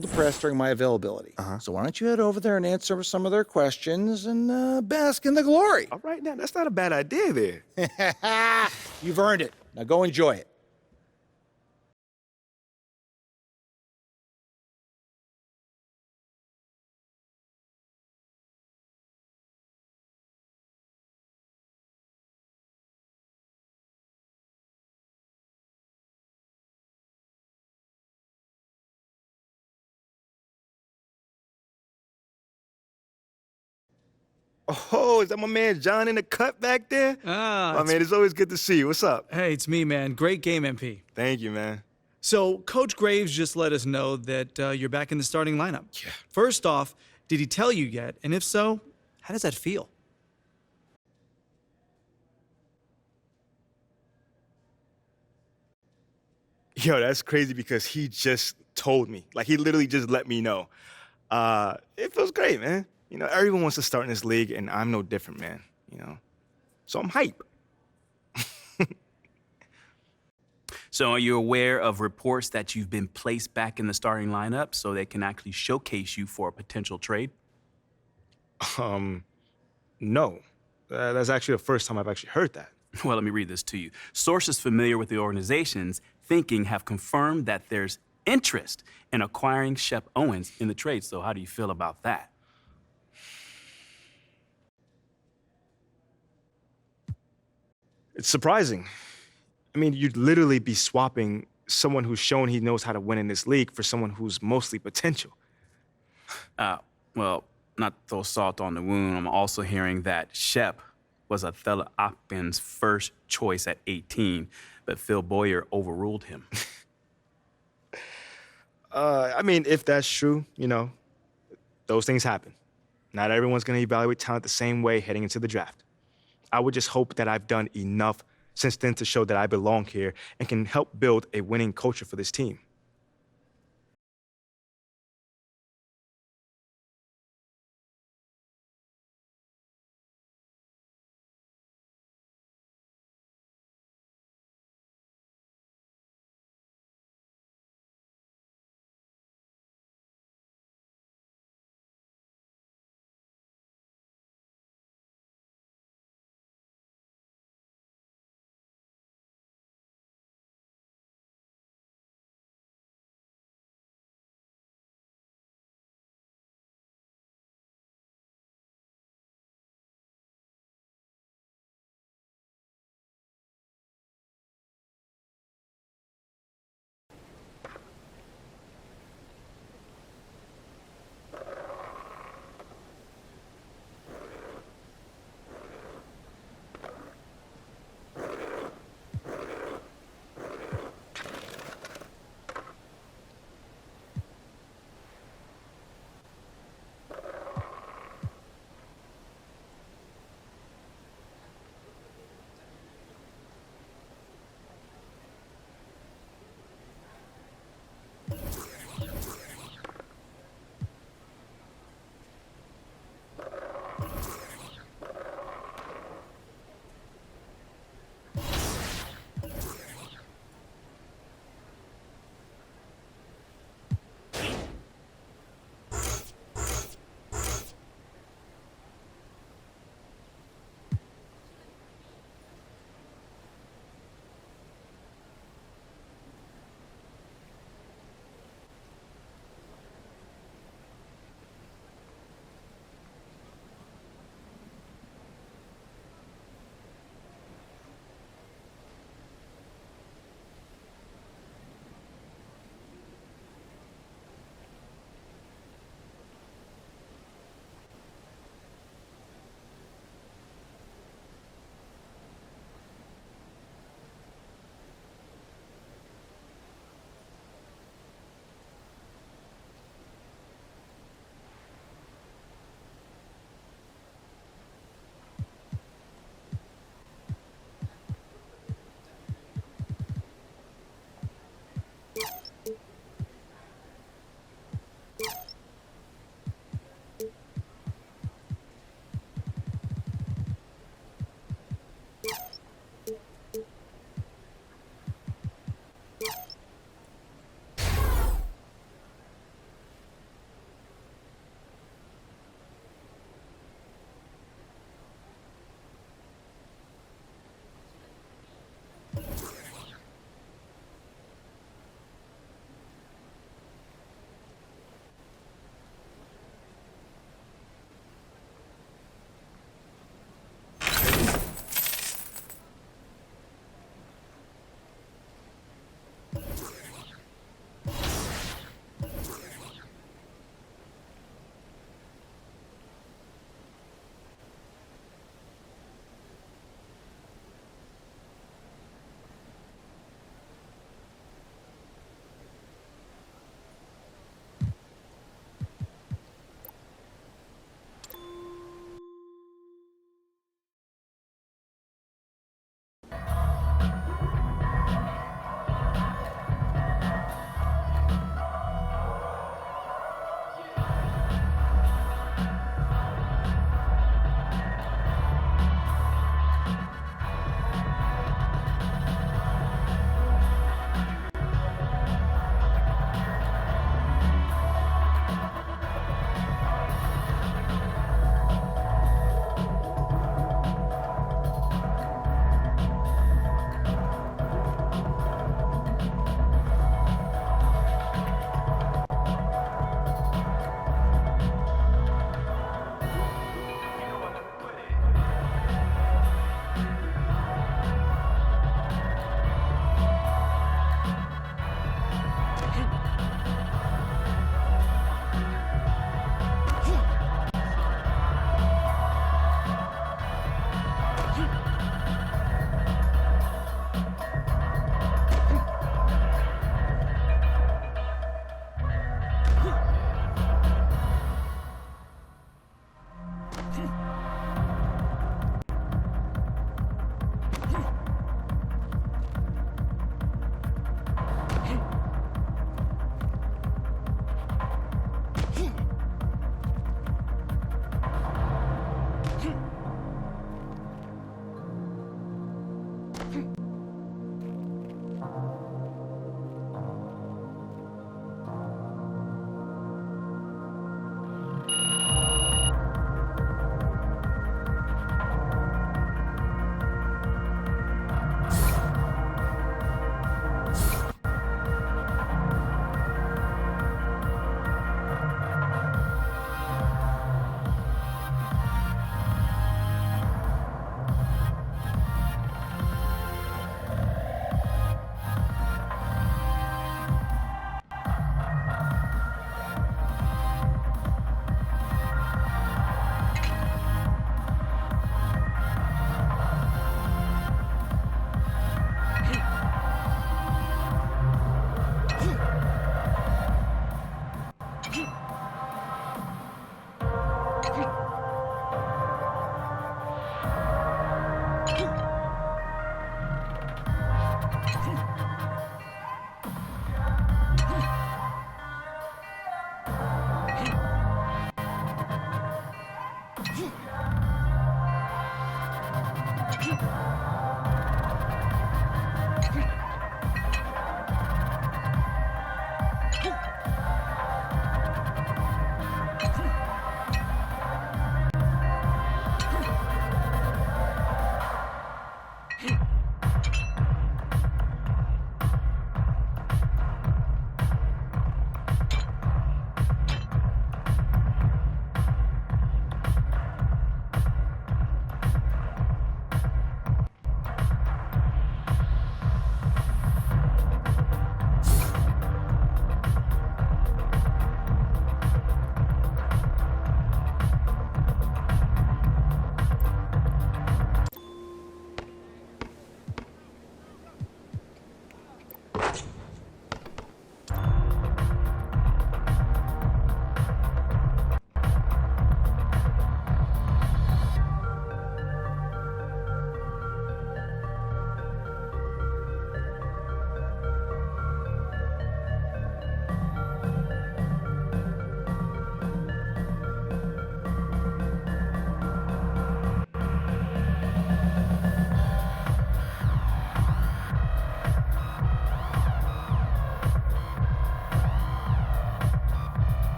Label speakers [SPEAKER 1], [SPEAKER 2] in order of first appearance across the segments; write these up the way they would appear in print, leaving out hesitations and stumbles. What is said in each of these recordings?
[SPEAKER 1] Depressed during my availability.
[SPEAKER 2] Uh-huh.
[SPEAKER 1] So why don't you head over there and answer some of their questions and bask in the glory?
[SPEAKER 2] All right, now, that's not a bad idea there.
[SPEAKER 1] You've earned it. Now go enjoy it.
[SPEAKER 2] Oh, is that my man John in the cut back there?
[SPEAKER 3] Ah,
[SPEAKER 2] Man, it's always good to see you. What's up?
[SPEAKER 3] hey, it's me, man. Great game, MP.
[SPEAKER 2] Thank you, man.
[SPEAKER 3] So, Coach Graves just let us know that you're back in the starting lineup.
[SPEAKER 2] Yeah.
[SPEAKER 3] First off, did he tell you yet? And if so, how does that feel?
[SPEAKER 2] Yo, that's crazy because he just told me. Like, he literally just let me know. It feels great, man. You know, everyone wants to start in this league, and I'm no different, man. You know? So I'm hype.
[SPEAKER 4] So are you aware of reports that you've been placed back in the starting lineup so they can actually showcase you for a potential trade?
[SPEAKER 2] No. That's actually the first time I've actually heard that.
[SPEAKER 4] Well, let me read this to you. Sources familiar with the organization's thinking have confirmed that there's interest in acquiring Shep Owens in the trade. So how do you feel about that?
[SPEAKER 2] It's surprising. I mean, you'd literally be swapping someone who's shown he knows how to win in this league for someone who's mostly potential.
[SPEAKER 4] Well, not to throw salt on the wound, I'm also hearing that Shep was Othello Akpin's first choice at 18, but Phil Boyer overruled him.
[SPEAKER 2] I mean, if that's true, you know, those things happen. Not everyone's going to evaluate talent the same way heading into the draft. I would just hope that I've done enough since then to show that I belong here and can help build a winning culture for this team.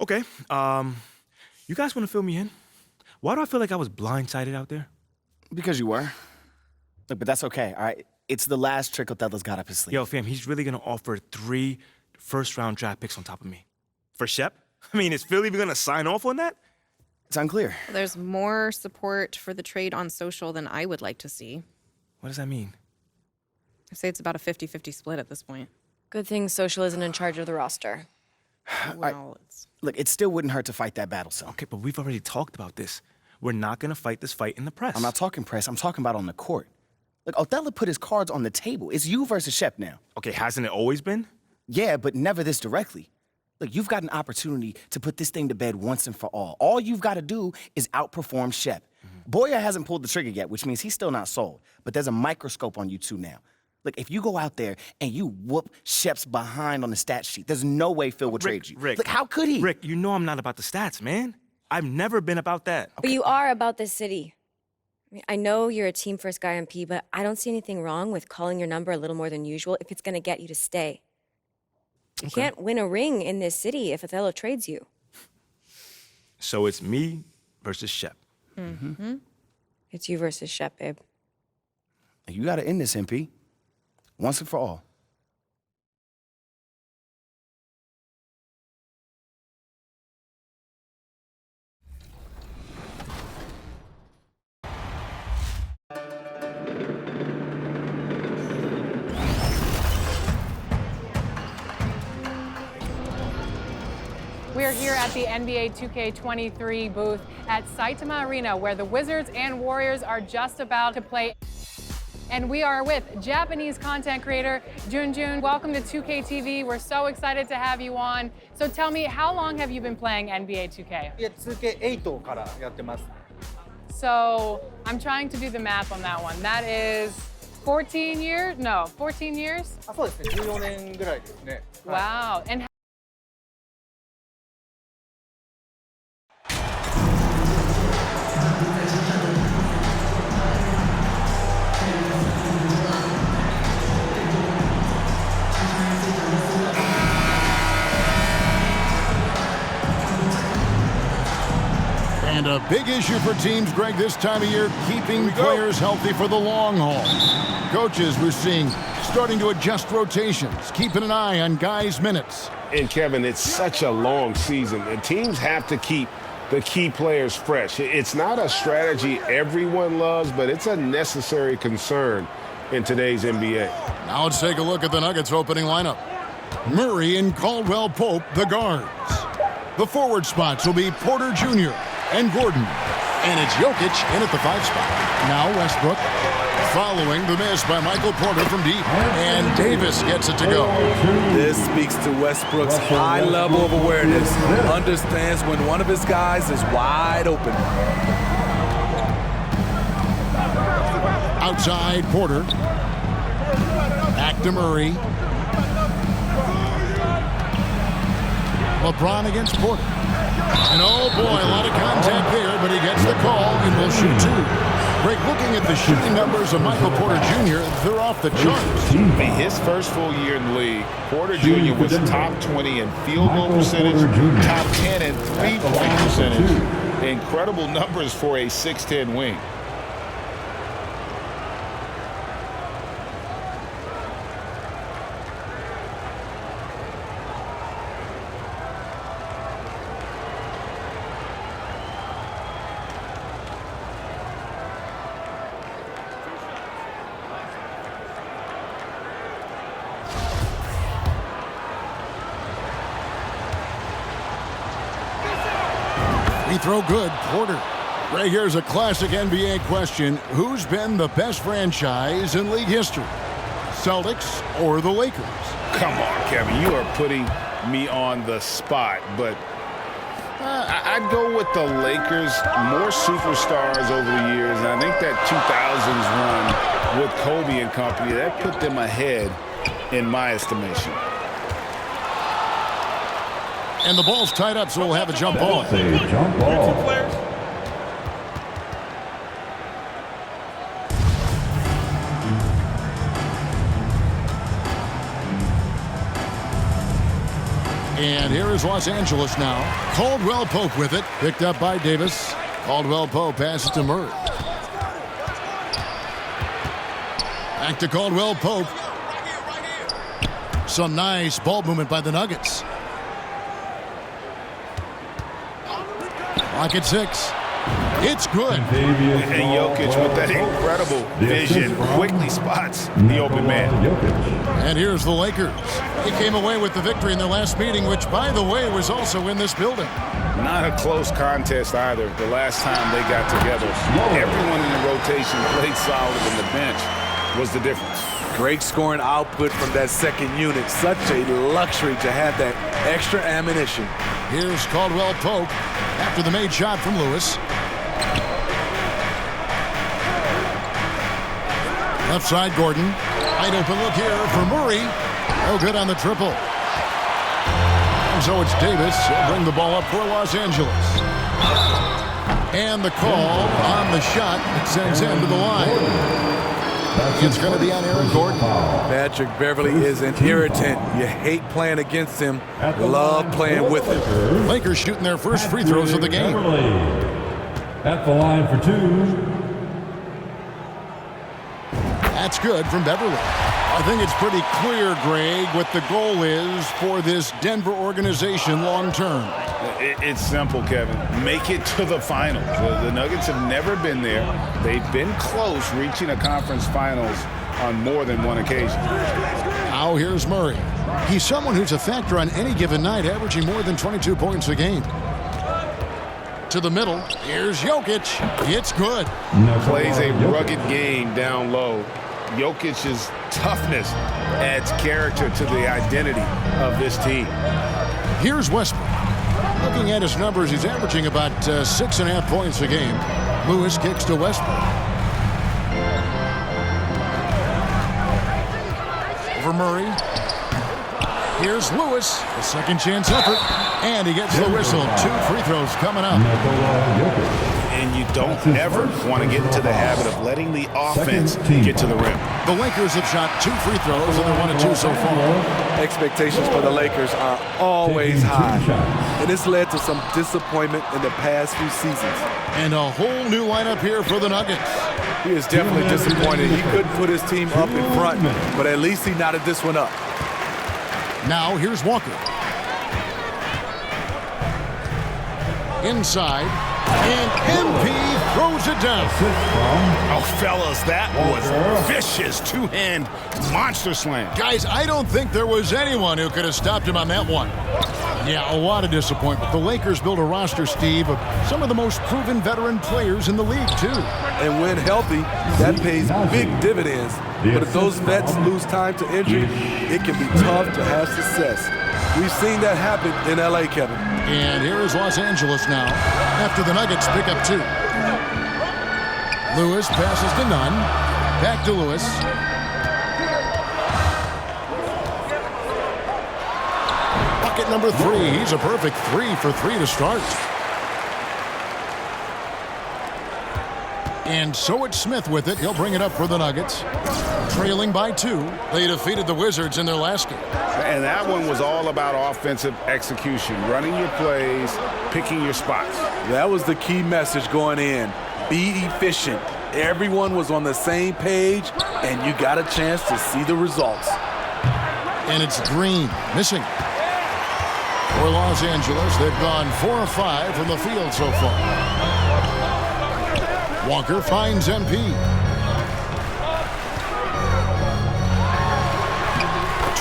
[SPEAKER 2] Okay. You guys want to fill me in? Why do I feel like I was blindsided out there?
[SPEAKER 5] Because you were. Look, but that's okay, all right? It's the last trick Othello's got up his sleeve.
[SPEAKER 2] Yo, fam, he's really gonna offer 3 first-round draft picks on top of me. For Shep? I mean, is Phil even gonna sign off on that?
[SPEAKER 5] It's unclear.
[SPEAKER 6] There's more support for the trade on social than I would like to see.
[SPEAKER 2] What does that mean?
[SPEAKER 6] I'd say it's about a 50-50 split at this point.
[SPEAKER 7] Good thing Social isn't in charge of the roster.
[SPEAKER 6] Well,
[SPEAKER 5] Look, it still wouldn't hurt to fight that battle, so.
[SPEAKER 2] Okay, but we've already talked about this. We're not gonna fight this fight in the press.
[SPEAKER 5] I'm not talking press, I'm talking about on the court. Look, Othello put his cards on the table. It's you versus Shep now.
[SPEAKER 2] Okay, hasn't it always been?
[SPEAKER 5] Yeah, but never this directly. Look, you've got an opportunity to put this thing to bed once and for all. All you've got to do is outperform Shep. Boyer hasn't pulled the trigger yet, which means he's still not sold. But there's a microscope on you two now. Look, if you go out there and you whoop Shep's behind on the stat sheet, there's no way Phil will trade you.
[SPEAKER 2] Rick,
[SPEAKER 5] Look, how could he?
[SPEAKER 2] Rick, you know I'm not about the stats, man. I've never been about that.
[SPEAKER 7] But you are about this city. I mean, I know you're a team-first guy on P, but I don't see anything wrong with calling your number a little more than usual if it's going to get you to stay. You can't win a ring in this city if Othello trades you.
[SPEAKER 2] So it's me versus Shep.
[SPEAKER 7] It's you versus Shep, babe.
[SPEAKER 5] You got to end this, MP. Once and for all.
[SPEAKER 8] We are here at the NBA 2K23 booth at Saitama Arena, where the Wizards and Warriors are just about to play. And we are with Japanese content creator Junjun. Welcome to 2K TV. We're so excited to have you on. So tell me, how long have you been playing NBA 2K?
[SPEAKER 9] いや 2K8 からやってます。
[SPEAKER 8] So I'm trying to do the math on that one. That is 14 years? No, 14 years?
[SPEAKER 9] あ、そうですね。14年ぐらいですね。はい
[SPEAKER 8] Wow. And
[SPEAKER 10] And a big issue for teams, Greg, this time of year, keeping players healthy for the long haul. Coaches, we're seeing, starting to adjust rotations, keeping an eye on guys' minutes.
[SPEAKER 11] And Kevin, it's such a long season. The teams have to keep the key players fresh. It's not a strategy everyone loves, but it's a necessary concern in today's NBA.
[SPEAKER 10] Now let's take a look at the Nuggets opening lineup. Murray and Caldwell Pope, the guards. The forward spots will be Porter Jr. and Gordon. And it's Jokic in at the 5 spot. Now Westbrook, following the miss by Michael Porter from deep. And Davis gets it to go.
[SPEAKER 12] This speaks to Westbrook's high level of awareness. Understands when one of his guys is wide open.
[SPEAKER 10] Outside Porter. Back to Murray. LeBron against Porter. And oh boy, a lot of contact there, but he gets the call and will shoot 2. Greg, looking at the shooting numbers of Michael Porter Jr., they're off the charts.
[SPEAKER 11] His first full year in the league, Porter Jr. was top 20 in field goal percentage, top 10 in three-point percentage. Incredible numbers for a 6'10" wing.
[SPEAKER 10] Free throw good, Porter. Right, here's a classic NBA question. Who's been the best franchise in league history? Celtics or the Lakers?
[SPEAKER 11] Come on, Kevin, you are putting me on the spot, but I'd go with the Lakers. More superstars over the years, and I think that 2000s run with Kobe and company, that put them ahead in my estimation.
[SPEAKER 10] And the ball's tied up, so we'll have a jump ball. And here is Los Angeles now. Caldwell Pope with it. Picked up by Davis. Caldwell Pope passes to Murray. Back to Caldwell Pope. Some nice ball movement by the Nuggets. Clock at 6. It's good.
[SPEAKER 11] And Jokic with that incredible vision quickly spots the open man.
[SPEAKER 10] And here's the Lakers. They came away with the victory in their last meeting, which, by the way, was also in this building.
[SPEAKER 11] Not a close contest either. The last time they got together, everyone in the rotation played solid, and the bench was the difference.
[SPEAKER 12] Great scoring output from that second unit. Such a luxury to have that extra ammunition.
[SPEAKER 10] Here's Caldwell Pope after the made shot from Lewis. Left side, Gordon. Wide open look here for Murray. No good on the triple. And so it's Davis. He'll bring the ball up for Los Angeles. And the call on the shot that sends him to the line. It's going to be on Aaron Gordon.
[SPEAKER 12] Patrick Beverly is an irritant. You hate playing against him. Love playing with him.
[SPEAKER 10] Lakers shooting their first free throws of the game.
[SPEAKER 13] At the line for 2.
[SPEAKER 10] That's good from Beverly. I think it's pretty clear, Greg, what the goal is for this Denver organization long term.
[SPEAKER 11] It's simple, Kevin. Make it to the finals. The Nuggets have never been there. They've been close reaching a conference finals on more than one occasion.
[SPEAKER 10] Now here's Murray. He's someone who's a factor on any given night, averaging more than 22 points a game. To the middle. Here's Jokic. It's good.
[SPEAKER 11] Plays a rugged game down low. Jokic's toughness adds character to the identity of this team.
[SPEAKER 10] Here's Westbrook. Looking at his numbers, he's averaging about 6.5 points a game. Lewis kicks to Westbrook. Over Murray. Here's Lewis. A second chance effort. And he gets the whistle. 2 free throws coming up.
[SPEAKER 11] And you don't ever want to get into the habit of letting the offense get to the rim.
[SPEAKER 10] The Lakers have shot 2 free throws, and they're 1 of 2 so far.
[SPEAKER 12] Expectations for the Lakers are always high. And it's led to some disappointment in the past few seasons.
[SPEAKER 10] And a whole new lineup here for the Nuggets.
[SPEAKER 12] He is definitely disappointed. He couldn't put his team up in front, but at least he knotted this one up.
[SPEAKER 10] Now here's Walker. Inside. And MP throws it down.
[SPEAKER 11] Oh, fellas, that was vicious two-hand monster slam.
[SPEAKER 10] Guys, I don't think there was anyone who could have stopped him on that one. Yeah, a lot of disappointment. The Lakers built a roster, Steve, of some of the most proven veteran players in the league, too.
[SPEAKER 12] And when healthy, that pays big dividends. But if those vets lose time to injury, it can be tough to have success. We've seen that happen in LA, Kevin.
[SPEAKER 10] And here is Los Angeles now, after the Nuggets pick up 2. Lewis passes to Nunn. Back to Lewis. Bucket number 3. He's a perfect 3 for 3 to start. And so it's Smith with it. He'll bring it up for the Nuggets. Trailing by 2. They defeated the Wizards in their last game.
[SPEAKER 11] And that one was all about offensive execution, running your plays, picking your spots.
[SPEAKER 12] That was the key message going in. Be efficient. Everyone was on the same page, and you got a chance to see the results.
[SPEAKER 10] And it's Green missing. For Los Angeles, they've gone 4 of 5 from the field so far. Walker finds MP.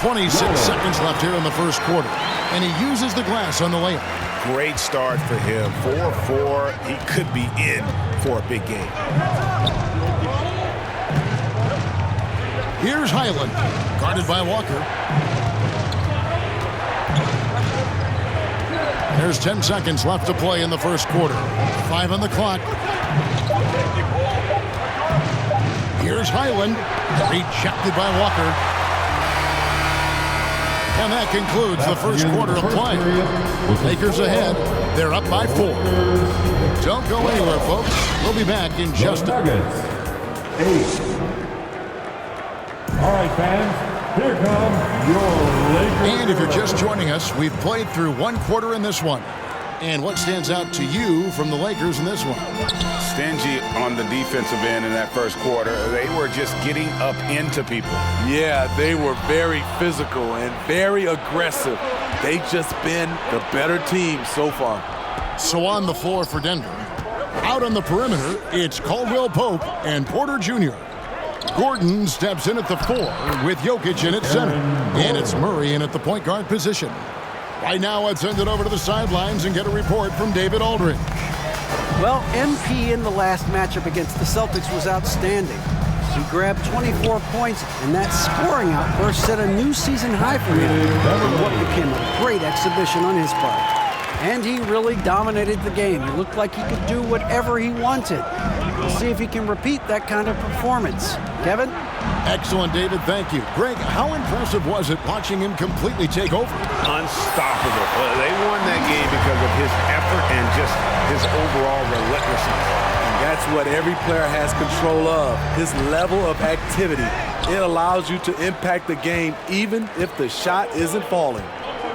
[SPEAKER 10] 26 seconds left here in the first quarter. And he uses the glass on the layup.
[SPEAKER 11] Great start for him. 4-4. He could be in for a big game.
[SPEAKER 10] Here's Highland, guarded by Walker. There's 10 seconds left to play in the first quarter. 5 on the clock. Here's Highland, rejected by Walker. And that concludes the first quarter of play. Lakers ahead. They're up by 4. Don't go anywhere, folks. We'll be back in just a minute.
[SPEAKER 13] 8. All right, fans, Here come your Lakers.
[SPEAKER 10] And if you're just joining us, we've played through one quarter in this one. And what stands out to you from the Lakers in this one?
[SPEAKER 11] Stingy on the defensive end in that first quarter. They were just getting up into people.
[SPEAKER 12] Yeah, they were very physical and very aggressive. They've just been the better team so far.
[SPEAKER 10] So on the floor for Denver, out on the perimeter, it's Caldwell Pope and Porter Jr. Gordon steps in at the 4 with Jokic in at center. And it's Murray in at the point guard position. Right now, let's send it over to the sidelines and get a report from David Aldridge.
[SPEAKER 14] Well, MP in the last matchup against the Celtics was outstanding. He grabbed 24 points, and that scoring outburst set a new season high for him in what became a great exhibition on his part. And he really dominated the game. He looked like he could do whatever he wanted. We'll see if he can repeat that kind of performance. Kevin?
[SPEAKER 10] Excellent, David. Thank you. Greg, how impressive was it watching him completely take over?
[SPEAKER 15] Unstoppable. They won that game because of his effort and just his overall relentlessness.
[SPEAKER 12] And that's what every player has control of, his level of activity. It allows you to impact the game even if the shot isn't falling.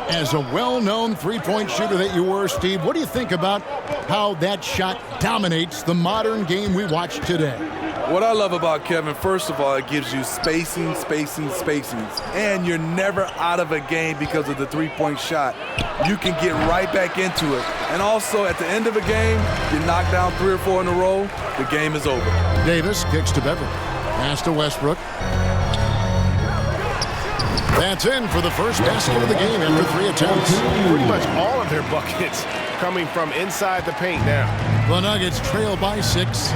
[SPEAKER 10] As a well-known three-point shooter that you were, Steve, what do you think about how that shot dominates the modern game we watch today?
[SPEAKER 12] What I love about Kevin, first of all, it gives you spacing. And you're never out of a game because of the three-point shot. You can get right back into it. And also, at the end of a game, you knock down 3 or 4 in a row, the game is over.
[SPEAKER 10] Davis kicks to Beverly. Pass to Westbrook. That's in for the first basket of the game after 3 attempts.
[SPEAKER 15] Pretty much all of their buckets coming from inside the paint now.
[SPEAKER 10] The Nuggets trail by 6.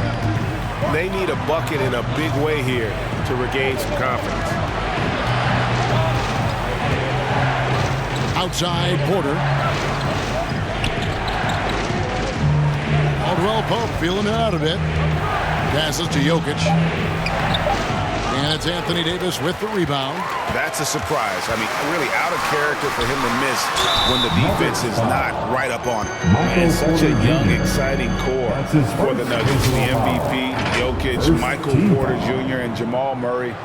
[SPEAKER 15] They need a bucket in a big way here to regain some confidence.
[SPEAKER 10] Outside, Porter. Caldwell Pope feeling it out a bit. Passes to Jokic. And it's Anthony Davis with the rebound.
[SPEAKER 11] That's a surprise. I mean, really out of character for him to miss when the defense is not right up on him.
[SPEAKER 15] And such a young, exciting core for the Nuggets. The MVP, Jokic, Michael Porter Jr., and Jamal Murray.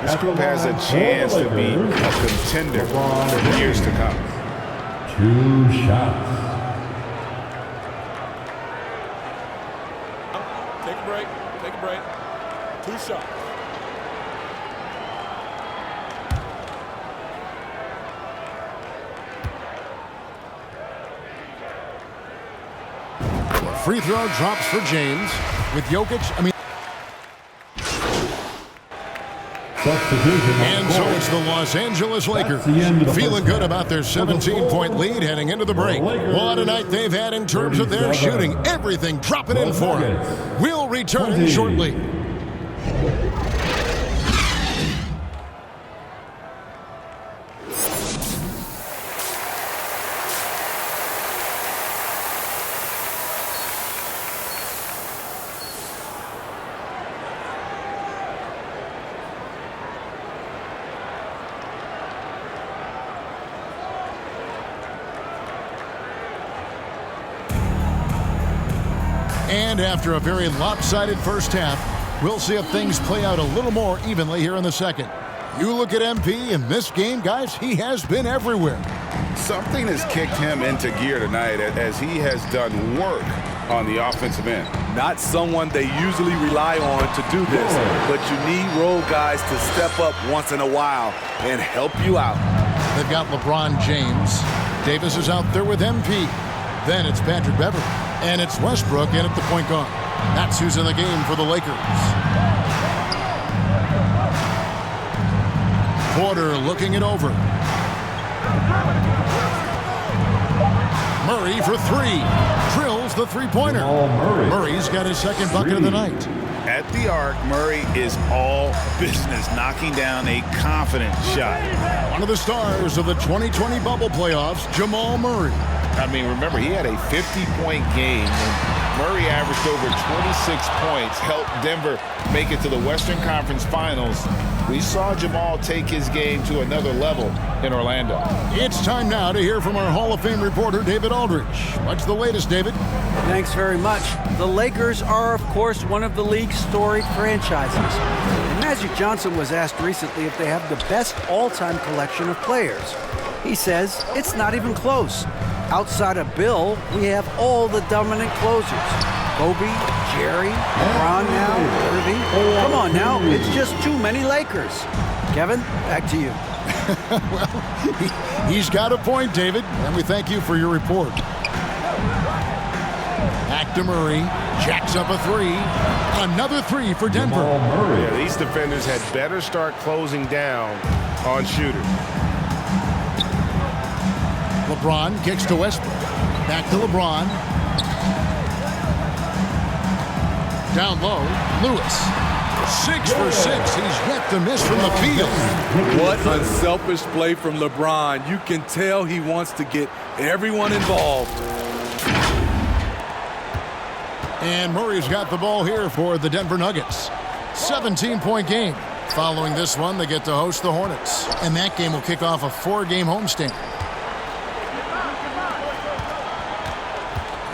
[SPEAKER 15] This group has a chance to be a contender for years to come.
[SPEAKER 13] 2 shots.
[SPEAKER 12] Take a break. 2 shots.
[SPEAKER 10] Free throw drops for James with Jokic. And so it's the Los Angeles Lakers feeling good about their 17-point lead heading into the break. What a night they've had in terms of their shooting. Everything dropping in for them. We'll return shortly. And after a very lopsided first half, we'll see if things play out a little more evenly here in the second. You look at MP in this game, guys, he has been everywhere.
[SPEAKER 11] Something has kicked him into gear tonight as he has done work on the offensive end.
[SPEAKER 12] Not someone they usually rely on to do this, but you need role guys to step up once in a while and help you out.
[SPEAKER 10] They've got LeBron James. Davis is out there with MP. Then it's Patrick Beverly. And it's Westbrook in at the point guard. That's who's in the game for the Lakers. Porter looking it over. Murray for 3. Drills the three-pointer. Murray's got his second bucket of the night.
[SPEAKER 11] At the arc, Murray is all business, knocking down a confident shot.
[SPEAKER 10] One of the stars of the 2020 bubble playoffs, Jamal Murray.
[SPEAKER 15] I mean, remember, he had a 50-point game. And Murray averaged over 26 points, helped Denver make it to the Western Conference Finals. We saw Jamal take his game to another level in Orlando.
[SPEAKER 10] It's time now to hear from our Hall of Fame reporter, David Aldridge. What's the latest, David?
[SPEAKER 14] Thanks very much. The Lakers are, of course, one of the league's storied franchises. And Magic Johnson was asked recently if they have the best all-time collection of players. He says it's not even close. Outside of Bill, we have all the dominant closers. Kobe, Jerry, LeBron now, Irving. Come on now, it's just too many Lakers. Kevin, back to you.
[SPEAKER 10] Well, he's got a point, David, and we thank you for your report. Back to Murray, jacks up a three. Another three for Denver.
[SPEAKER 15] Yeah, these defenders had better start closing down on shooters.
[SPEAKER 10] LeBron kicks to Westbrook. Back to LeBron. Down low, Lewis. 6 for 6. He's yet to miss from the field.
[SPEAKER 12] What unselfish play from LeBron. You can tell he wants to get everyone involved.
[SPEAKER 10] And Murray's got the ball here for the Denver Nuggets. 17-point game. Following this one, they get to host the Hornets. And that game will kick off a 4-game homestand.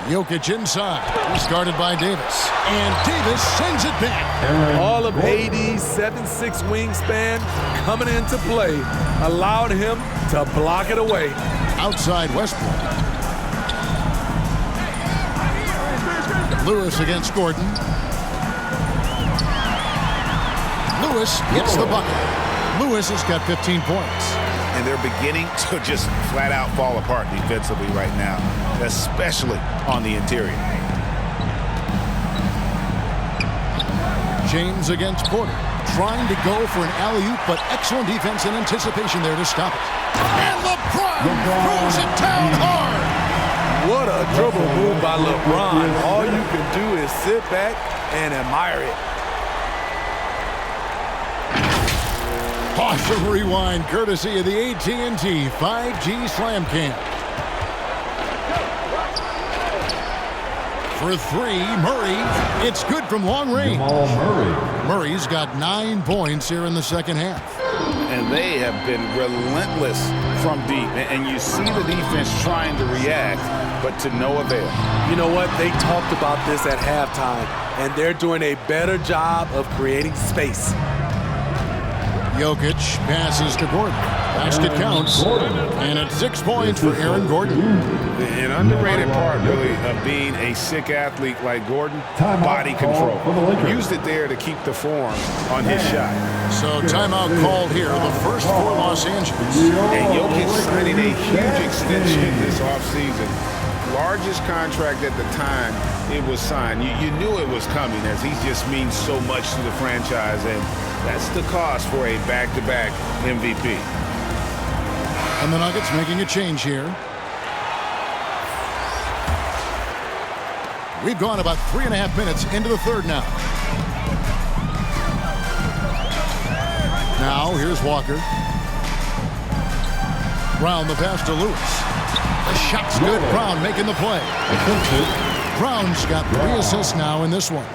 [SPEAKER 10] Jokic inside. He's guarded by Davis. And Davis sends it back.
[SPEAKER 12] All of AD's 7'6" wingspan coming into play allowed him to block it away.
[SPEAKER 10] Outside Westbrook. Lewis against Gordon. Lewis hits the bucket. Lewis has got 15 points.
[SPEAKER 15] And they're beginning to just flat out fall apart defensively right now, especially on the interior.
[SPEAKER 10] James against Porter. Trying to go for an alley-oop, but excellent defense and anticipation there to stop it. And LeBron throws it down hard.
[SPEAKER 12] What a dribble move by LeBron. All you can do is sit back and admire it.
[SPEAKER 10] Awesome rewind courtesy of the AT&T 5G Slam Cam. For three, Murray. It's good from long range. Murray's got 9 points here in the second half.
[SPEAKER 15] And they have been relentless from deep. And you see the defense trying to react, but to no avail.
[SPEAKER 12] You know what? They talked about this at halftime, and they're doing a better job of creating space.
[SPEAKER 10] Jokic passes to Gordon. Basket counts. And it's 6 points for Aaron Gordon.
[SPEAKER 15] An underrated part, really, of being a sick athlete like Gordon, body control. Used it there to keep the form on his shot.
[SPEAKER 10] So timeout called here, the first for Los Angeles.
[SPEAKER 15] And Jokic signing a huge extension this offseason. Largest contract at the time it was signed. You knew it was coming, as he just means so much to the franchise, and that's the cost for a back-to-back MVP.
[SPEAKER 10] And the Nuggets making a change here. We've gone about 3.5 minutes into the third now. Now, here's Walker. Brown the pass to Lewis. The shot's good. Brown making the play. Brown's got 3 assists now in this one.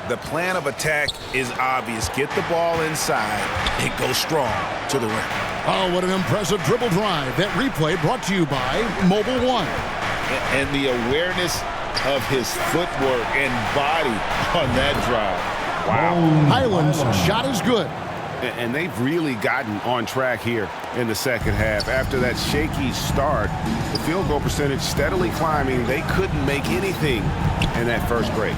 [SPEAKER 15] The plan of attack is obvious. Get the ball inside and go strong to the rim.
[SPEAKER 10] Oh, what an impressive dribble drive. That replay brought to you by Mobile One.
[SPEAKER 15] And the awareness of his footwork and body on that drive. Wow.
[SPEAKER 10] Highland's shot is good.
[SPEAKER 15] And they've really gotten on track here in the second half. After that shaky start, the field goal percentage steadily climbing. They couldn't make anything in that first break.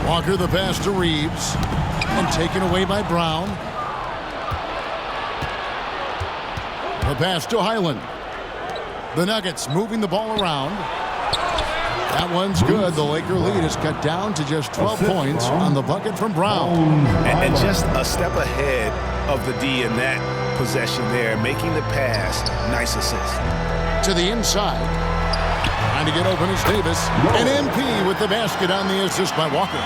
[SPEAKER 10] Walker the pass to Reeves. And taken away by Brown. The pass to Highland. The Nuggets moving the ball around. That one's good. The Laker lead is cut down to just 12 points on the bucket from Brown.
[SPEAKER 15] And just a step ahead of the D in that possession there, making the pass. Nice assist.
[SPEAKER 10] To the inside. Trying to get open is Davis. And MP with the basket on the assist by Walker.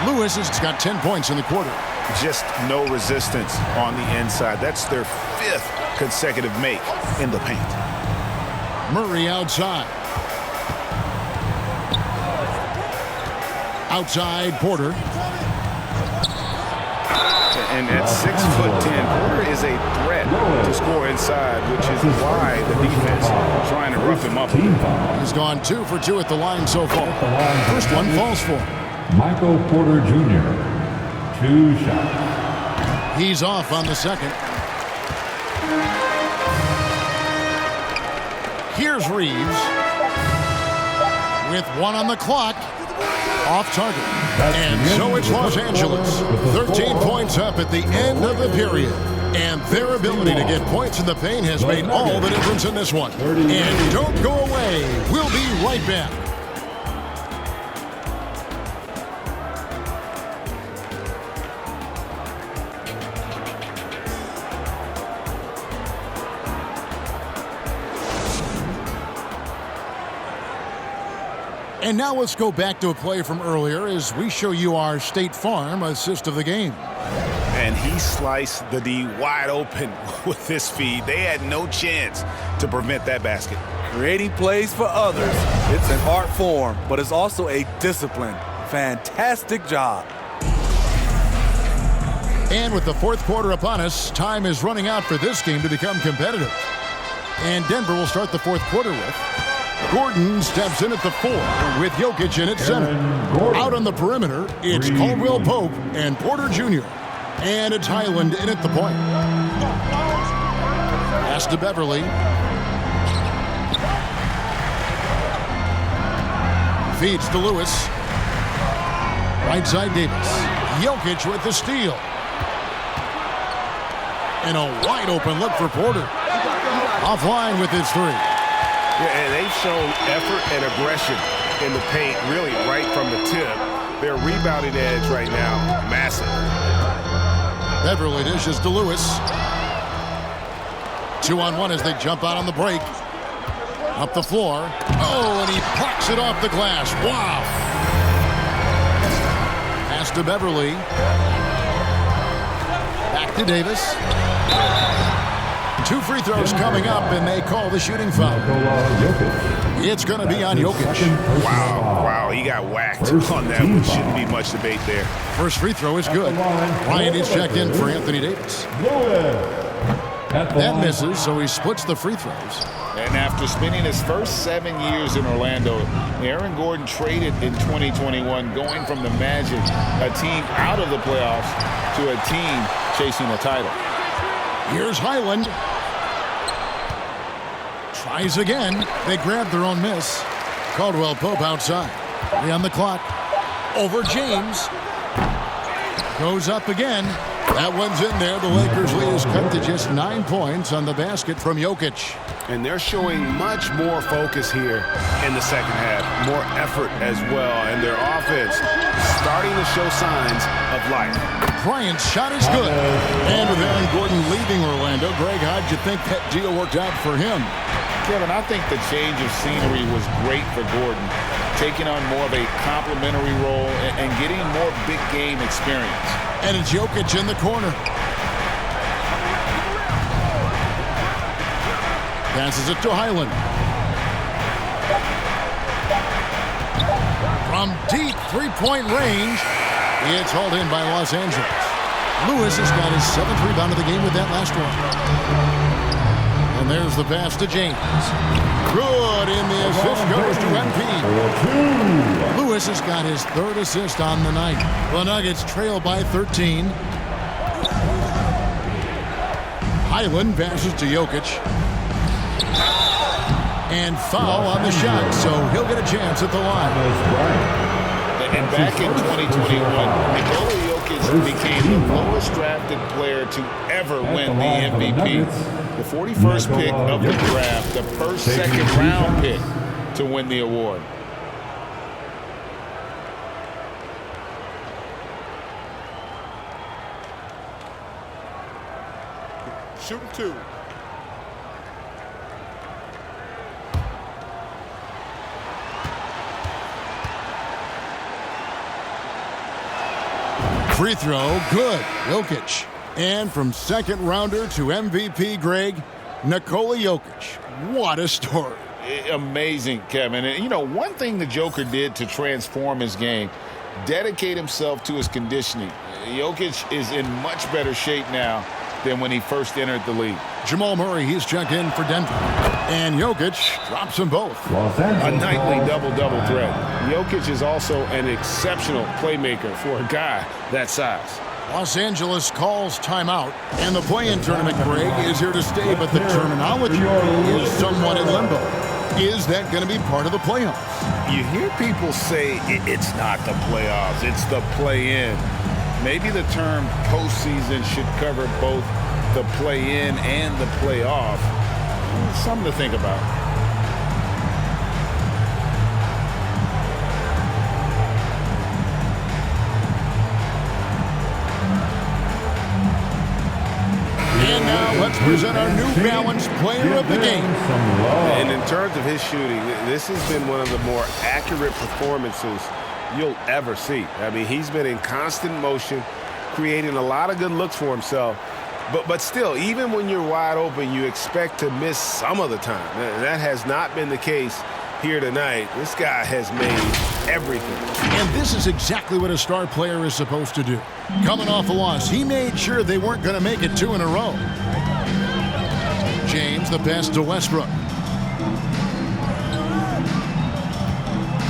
[SPEAKER 10] Lewis has got 10 points in the quarter.
[SPEAKER 15] Just no resistance on the inside. That's their 5th consecutive make in the paint.
[SPEAKER 10] Murray outside. Outside Porter.
[SPEAKER 15] And at 6'10", Porter is a threat to score inside, which is why the defense trying to rough him up a bit.
[SPEAKER 10] He's gone 2 for 2 at the line so far. First one falls for him.
[SPEAKER 13] Michael Porter Jr. 2 shots.
[SPEAKER 10] He's off on the second. Here's Reeves with 1 on the clock. Off target. And so it's Los Angeles. 13 points up at the end of the period. And their ability to get points in the paint has made all the difference in this one. And don't go away. We'll be right back. And now let's go back to a play from earlier as we show you our State Farm assist of the game.
[SPEAKER 15] And he sliced the D wide open with this feed. They had no chance to prevent that basket.
[SPEAKER 12] Creating plays for others. It's an art form, but it's also a discipline. Fantastic job.
[SPEAKER 10] And with the fourth quarter upon us, time is running out for this game to become competitive. And Denver will start the fourth quarter with Gordon steps in at the 4 with Jokic in at center. Out on the perimeter, it's Caldwell Pope and Porter Jr. And it's Highland in at the point. Pass to Beverly. Feeds to Lewis. Right side Davis. Jokic with the steal. And a wide open look for Porter. Offline with his 3.
[SPEAKER 15] Yeah, and they've shown effort and aggression in the paint, really right from the tip. Their rebounding edge right now, massive.
[SPEAKER 10] Beverly dishes to Lewis. 2-on-1 as they jump out on the break. Up the floor. Oh, and he plucks it off the glass. Wow. Pass to Beverly. Back to Davis. 2 free throws coming up, and they call the shooting foul. It's going to be on Jokic.
[SPEAKER 15] Wow, he got whacked on that one. Shouldn't be much debate there.
[SPEAKER 10] First free throw is good. Ryan is checked in for Anthony Davis. That misses, so he splits the free throws.
[SPEAKER 15] And after spending his first 7 years in Orlando, Aaron Gordon traded in 2021, going from the Magic, a team out of the playoffs, to a team chasing a title.
[SPEAKER 10] Here's Highland. Tries again. They grab their own miss. Caldwell Pope outside. 3 on the clock. Over James. Goes up again. That one's in there. The Lakers lead is cut to just 9 points on the basket from Jokic.
[SPEAKER 15] And they're showing much more focus here in the second half. More effort as well. And their offense starting to show signs of life.
[SPEAKER 10] Bryant's shot is good. And with Aaron Gordon leaving Orlando, Greg, how'd you think that deal worked out for him?
[SPEAKER 15] Kevin, I think the change of scenery was great for Gordon, taking on more of a complimentary role and getting more big game experience.
[SPEAKER 10] And it's Jokic in the corner. Passes it to Highland. From deep three-point range, it's hauled in by Los Angeles. Lewis has got his 7th rebound of the game with that last one. And there's the pass to James. Good, and the assist goes to MP. Lewis has got his 3rd assist on the night. The Nuggets trail by 13. Highland passes to Jokic. And foul on the shot, so he'll get a chance at the line.
[SPEAKER 15] And back in 2021, Nikola Jokic became the lowest drafted player to ever win the MVP. The 41st pick of the draft, the first second-round pick to win the award.
[SPEAKER 11] Shooting 2.
[SPEAKER 10] Free throw, good. Jokic. And from second rounder to MVP, Greg, Nikola Jokic. What a story.
[SPEAKER 15] Amazing, Kevin. And, you know, one thing the Joker did to transform his game, dedicate himself to his conditioning. Jokic is in much better shape now than when he first entered the league.
[SPEAKER 10] Jamal Murray, he's checked in for Denver. And Jokic drops them both.
[SPEAKER 15] A nightly double-double threat. Jokic is also an exceptional playmaker for a guy that size.
[SPEAKER 10] Los Angeles calls timeout, and the play-in tournament, Greg, is here to stay, but the terminology is somewhat in limbo. Is that going to be part of the playoffs?
[SPEAKER 15] You hear people say it's not the playoffs, it's the play-in. Maybe the term postseason should cover both the play-in and the playoff. Something to think about.
[SPEAKER 10] And now let's present our New Balance player of the game.
[SPEAKER 16] And in terms of his shooting, this has been one of the more accurate performances you'll ever see. I mean, he's been in constant motion, creating a lot of good looks for himself. But still, even when you're wide open, you expect to miss some of the time. That has not been the case here tonight. This guy has made everything.
[SPEAKER 10] And this is exactly what a star player is supposed to do. Coming off a loss, he made sure they weren't going to make it 2 in a row. James, the pass to Westbrook.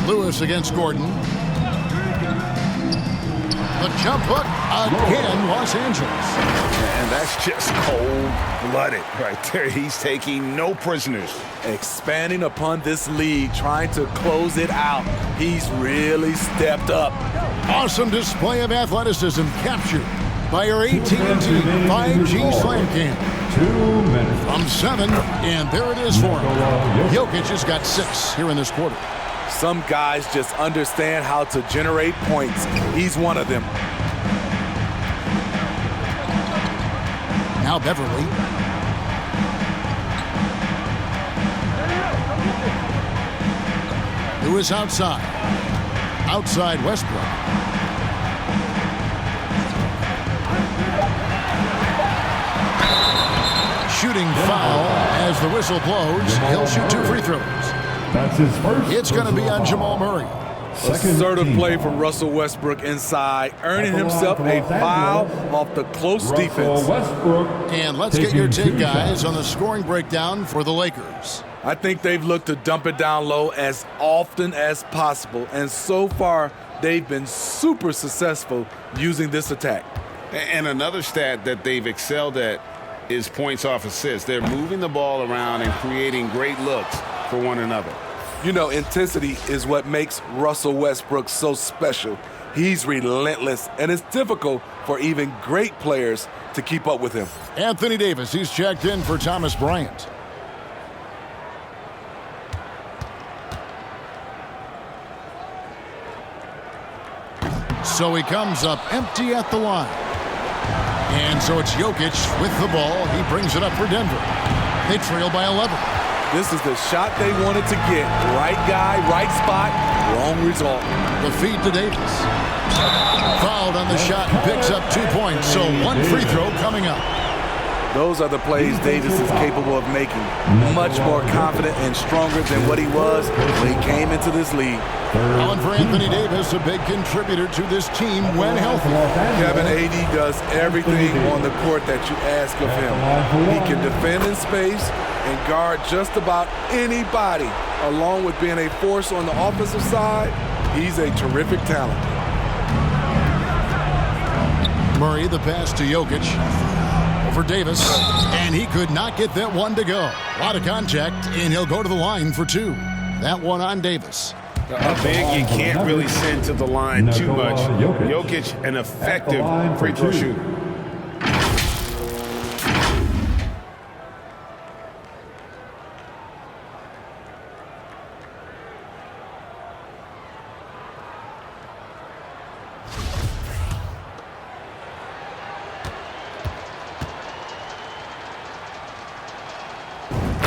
[SPEAKER 10] Lewis against Gordon. The jump hook again, Los Angeles.
[SPEAKER 16] And that's just cold-blooded right there. He's taking no prisoners.
[SPEAKER 12] Expanding upon this lead, trying to close it out. He's really stepped up.
[SPEAKER 10] Awesome display of athleticism captured by our AT&T 5G Slam Cam.
[SPEAKER 13] 2 minutes.
[SPEAKER 10] From 7, and there it is for him. Jokic has got 6 here in this quarter.
[SPEAKER 12] Some guys just understand how to generate points. He's one of them.
[SPEAKER 10] Now Beverly. Lewis outside. Outside Westbrook. Shooting foul as the whistle blows. He'll shoot 2 free throws.
[SPEAKER 13] That's his first.
[SPEAKER 10] It's going to be on Jamal Murray.
[SPEAKER 12] Assertive play from Russell Westbrook inside, earning himself a foul off the close defense.
[SPEAKER 10] And let's get your take, guys, on the scoring breakdown for the Lakers.
[SPEAKER 12] I think they've looked to dump it down low as often as possible, and so far they've been super successful using this attack.
[SPEAKER 15] And another stat that they've excelled at is points off assists. They're moving the ball around and creating great looks for one another.
[SPEAKER 12] You know, intensity is what makes Russell Westbrook so special. He's relentless, and it's difficult for even great players to keep up with him.
[SPEAKER 10] Anthony Davis, he's checked in for Thomas Bryant. So he comes up empty at the line. And so it's Jokic with the ball. He brings it up for Denver. They trail by 11.
[SPEAKER 12] This is the shot they wanted to get. Right guy, right spot, wrong result.
[SPEAKER 10] The feed to Davis. Fouled on the shot and picks up 2 points. So 1 free throw coming up.
[SPEAKER 12] Those are the plays Davis is capable of making. Much more confident and stronger than what he was when he came into this league.
[SPEAKER 10] And for Anthony Davis, a big contributor to this team when healthy.
[SPEAKER 12] Kevin, AD does everything on the court that you ask of him. He can defend in space and guard just about anybody. Along with being a force on the offensive side, he's a terrific talent.
[SPEAKER 10] Murray, the pass to Jokic. Over Davis, and he could not get that one to go. A lot of contact, and he'll go to the line for 2. That one on Davis.
[SPEAKER 16] A big you can't really send to the line too much. Jokic, an effective free throw shooter.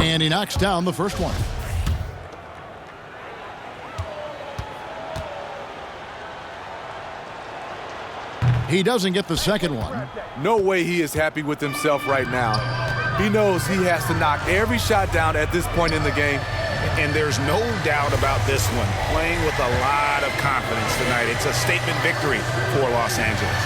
[SPEAKER 10] And he knocks down the first one. He doesn't get the second one.
[SPEAKER 12] No way he is happy with himself right now. He knows he has to knock every shot down at this point in the game.
[SPEAKER 16] And there's no doubt about this one. Playing with a lot of confidence tonight. It's a statement victory for Los Angeles.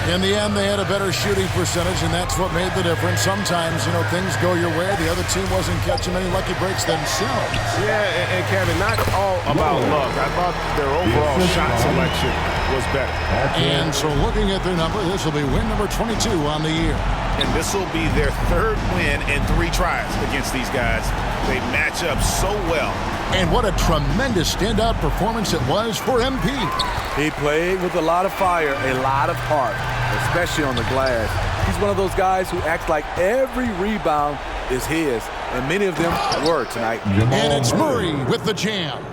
[SPEAKER 10] In the end, they had a better shooting percentage, and that's what made the difference. Sometimes, things go your way. The other team wasn't catching many lucky breaks themselves.
[SPEAKER 16] Yeah, and Kevin, not all about luck. I thought their overall shot selection was better.
[SPEAKER 10] And so looking at their number, this will be win number 22 on the year.
[SPEAKER 15] And this will be their third win in 3 tries against these guys. They match up so well.
[SPEAKER 10] And what a tremendous standout performance it was for MP.
[SPEAKER 12] He played with a lot of fire, a lot of heart, especially on the glass. He's one of those guys who acts like every rebound is his, and many of them were tonight.
[SPEAKER 10] And it's Murray with the jam.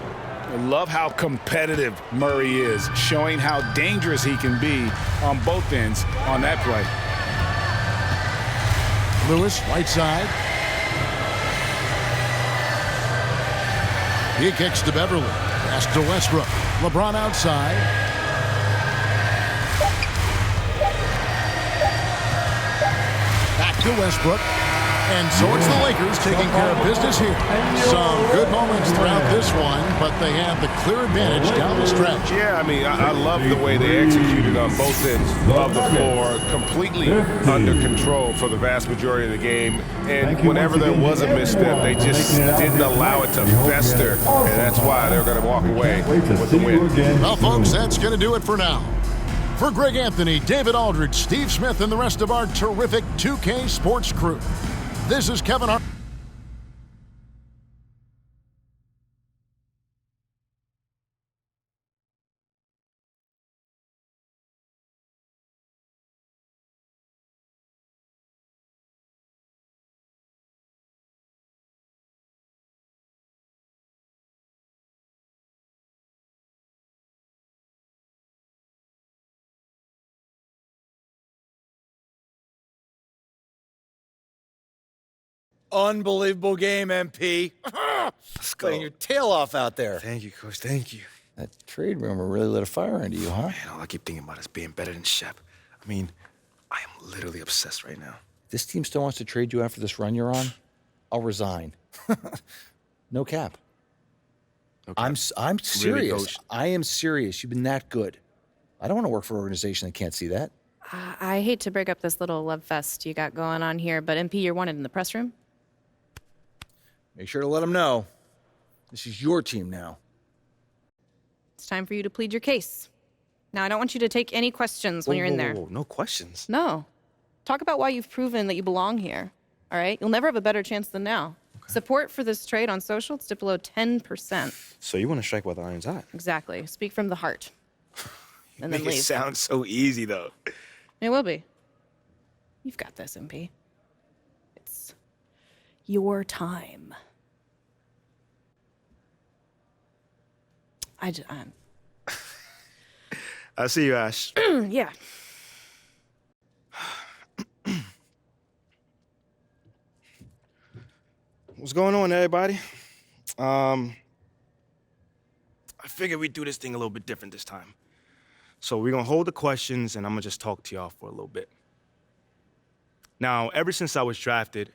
[SPEAKER 15] I love how competitive Murray is, showing how dangerous he can be on both ends on that play.
[SPEAKER 10] Lewis, right side. He kicks to Beverly. Pass to Westbrook. LeBron outside. Back to Westbrook. And so it's the Lakers taking care of business here. Some good moments throughout this one, but they have the clear advantage down the stretch.
[SPEAKER 16] Yeah, I mean, I love the way they executed on both ends of the floor, completely under control for the vast majority of the game. And whenever there was a misstep, they just didn't allow it to fester, and that's why they're going to walk away with the win.
[SPEAKER 10] Well, folks, that's going to do it for now. For Greg Anthony, David Aldridge, Steve Smith, and the rest of our terrific 2K Sports crew, this is Kevin Hart.
[SPEAKER 1] Unbelievable game, MP.
[SPEAKER 2] Let's go.
[SPEAKER 1] Playing your tail off out there.
[SPEAKER 2] Thank you, Coach. Thank you.
[SPEAKER 1] That trade rumor really lit a fire into you, huh?
[SPEAKER 2] Man, all I keep thinking about is being better than Shep. I mean, I am literally obsessed right now.
[SPEAKER 1] This team still wants to trade you after this run you're on? I'll resign. No cap.
[SPEAKER 2] Okay.
[SPEAKER 1] I'm serious.
[SPEAKER 2] Really, Coach?
[SPEAKER 1] I am serious. You've been that good. I don't want to work for an organization that can't see that.
[SPEAKER 6] I hate to break up this little love fest you got going on here, but MP, you're wanted in the press room.
[SPEAKER 1] Make sure to let them know. This is your team now.
[SPEAKER 6] It's time for you to plead your case. Now, I don't want you to take any questions when you're in there.
[SPEAKER 2] Whoa, no questions.
[SPEAKER 6] No. Talk about why you've proven that you belong here. All right? You'll never have a better chance than now. Okay. Support for this trade on social, it's dipped below 10%.
[SPEAKER 2] So you want to strike while the iron's hot?
[SPEAKER 6] Exactly. Speak from the heart. And then
[SPEAKER 2] Make
[SPEAKER 6] leave.
[SPEAKER 2] it sound so easy, though.
[SPEAKER 6] It will be. You've got this, MP. It's your time.
[SPEAKER 2] I see you, Ash.
[SPEAKER 6] Yeah.
[SPEAKER 2] What's going on, everybody? I figured we'd do this thing a little bit different this time. So we're going to hold the questions, and I'm going to just talk to y'all for a little bit. Now, ever since I was drafted,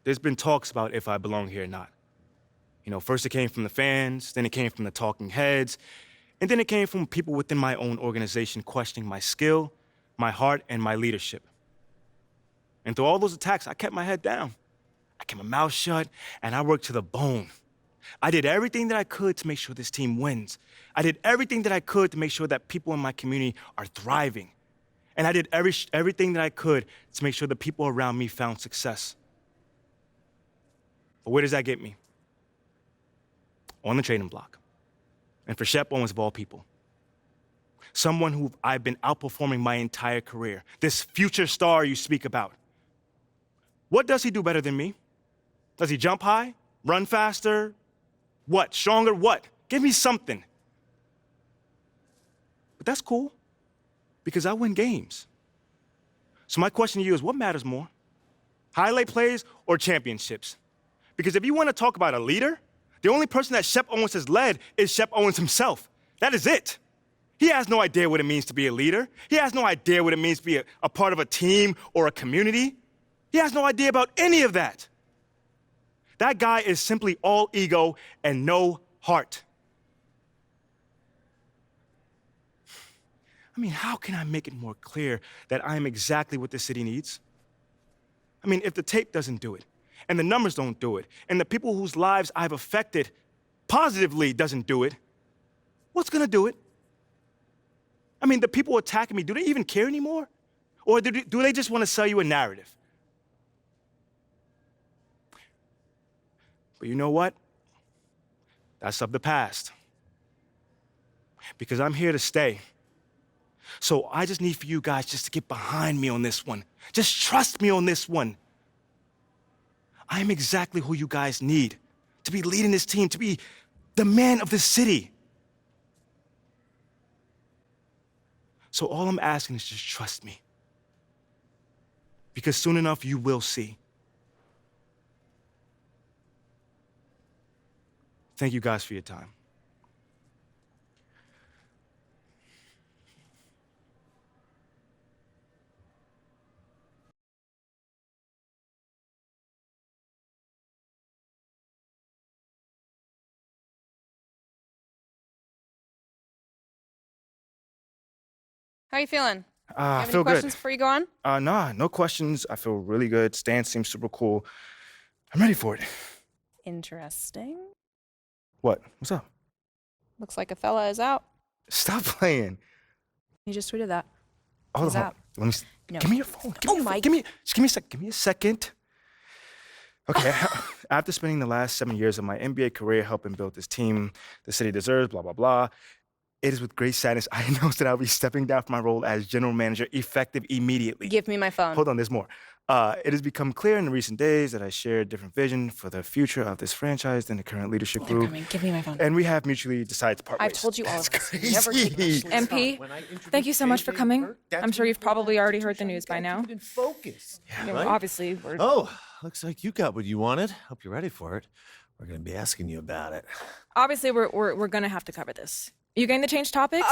[SPEAKER 2] there's been talks about if I belong here or not. You know, first it came from the fans, then it came from the talking heads, and then it came from people within my own organization questioning my skill, my heart, and my leadership. And through all those attacks, I kept my head down. I kept my mouth shut, and I worked to the bone. I did everything that I could to make sure this team wins. I did everything that I could to make sure that people in my community are thriving. And I did everything that I could to make sure the people around me found success. But where does that get me? On the trading block. And for Shep Owens of all people. Someone who I've been outperforming my entire career. This future star you speak about. What does he do better than me? Does he jump high? Run faster? What? Stronger? What? Give me something. But that's cool, because I win games. So my question to you is, what matters more? Highlight plays or championships? Because if you want to talk about a leader, the only person that Shep Owens has led is Shep Owens himself. That is it. He has no idea what it means to be a leader. He has no idea what it means to be a part of a team or a community. He has no idea about any of that. That guy is simply all ego and no heart. I mean, how can I make it more clear that I am exactly what the city needs? I mean, if the tape doesn't do it, and the numbers don't do it, and the people whose lives I've affected positively doesn't do it, what's gonna do it? I mean, the people attacking me, do they even care anymore? Or do they just want to sell you a narrative? But you know what? That's of the past. Because I'm here to stay. So I just need for you guys just to get behind me on this one. Just trust me on this one. I am exactly who you guys need to be leading this team, to be the man of the city. So all I'm asking is just trust me. Because soon enough, you will see. Thank you guys for your time.
[SPEAKER 6] How you feeling? You
[SPEAKER 2] I
[SPEAKER 6] have
[SPEAKER 2] feel
[SPEAKER 6] any
[SPEAKER 2] good.
[SPEAKER 6] questions before you go on?
[SPEAKER 2] Nah, no questions. I feel really good. Stan seems super cool. I'm ready for it.
[SPEAKER 6] Interesting.
[SPEAKER 2] What? What's up?
[SPEAKER 6] Looks like a fella is out.
[SPEAKER 2] Stop playing.
[SPEAKER 6] He just tweeted that.
[SPEAKER 2] Hold
[SPEAKER 6] He's
[SPEAKER 2] on.
[SPEAKER 6] out.
[SPEAKER 2] Let me.
[SPEAKER 6] No.
[SPEAKER 2] Give me your phone. Give me your phone. Give me a second. Okay. After spending the last 7 years of my NBA career helping build this team the city deserves, blah, blah, blah, it is with great sadness I announced that I'll be stepping down from my role as general manager effective immediately.
[SPEAKER 6] Give me my phone.
[SPEAKER 2] Hold on, there's more. It has become clear in the recent days that I share a different vision for the future of this franchise than the current leadership
[SPEAKER 6] They're
[SPEAKER 2] group.
[SPEAKER 6] coming. Give me my phone.
[SPEAKER 2] And we have mutually decided to part
[SPEAKER 6] I've
[SPEAKER 2] ways.
[SPEAKER 6] told you all of this.
[SPEAKER 2] Crazy.
[SPEAKER 6] Never take my shoes off.
[SPEAKER 17] MP, thank you so much for coming. I'm sure you've probably already heard the news by now.
[SPEAKER 18] Focus.
[SPEAKER 17] You know,
[SPEAKER 18] Right?
[SPEAKER 17] obviously, we're...
[SPEAKER 18] Oh, looks like you got what you wanted. Hope you're ready for it. We're gonna be asking you about it.
[SPEAKER 17] Obviously, we're gonna have to cover this. You game to change topics?